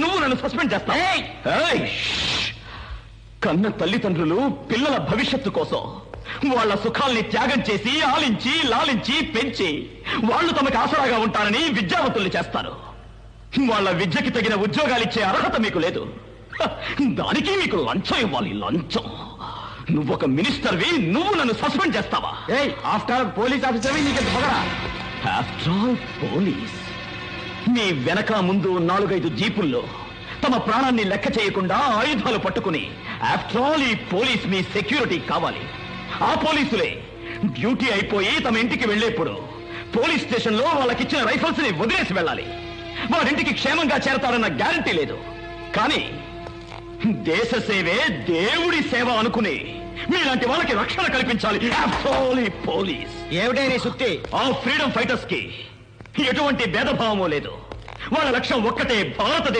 నువ్వు నన్ను సస్పెండ్ చేస్తావు. కన్న తల్లిదండ్రులు పిల్లల భవిష్యత్తు కోసం వాళ్ళ సుఖాల్ని త్యాగం చేసి ఆలించి లాలించి పెంచి వాళ్ళు తమకు ఆసరాగా ఉంటారని విద్యావంతుల్ని చేస్తారు. వాళ్ళ విద్యకి తగిన ఉద్యోగాలిచ్చే అర్హత మీకు లేదు. దానికి మీకు లంచం ఇవ్వాలి, లంచం. నువ్వొక మినిస్టర్వి, నువ్వు నన్ను సస్పెండ్ చేస్తావా? ఆఫ్టర్ ఆల్ పోలీస్ ఆఫీసర్వి, నీకు పొగరా? After all police. మీ వెనక ముందు 4-5 జీపుల్లో తమ ప్రాణాన్ని లెక్క చేయకుండా ఆయుధాలు పట్టుకుని ఆఫ్టర్ ఆల్ ఈ పోలీస్ మీ సెక్యూరిటీ కావాలి. ఆ పోలీసులే డ్యూటీ అయిపోయి తమ ఇంటికి వెళ్లేప్పుడు పోలీస్ స్టేషన్ లో వాళ్ళకిచ్చిన రైఫల్స్ ని వదిలేసి వెళ్ళాలి. వారింటికి క్షేమంగా చేరతారన్న గ్యారంటీ లేదు. కానీ దేశ సేవే దేవుడి సేవ అనుకుని మీలాంటి వాళ్ళకి రక్షణ కల్పించాలి. పోలీస్ ఏమిటే నీ సుత్తి? ఆ ఫ్రీడమ్ ఫైటర్స్ కి ఎటువంటి భేదభావమూ లేదు. వాళ్ళ లక్ష్యం ఒక్కటే, భారతదేశం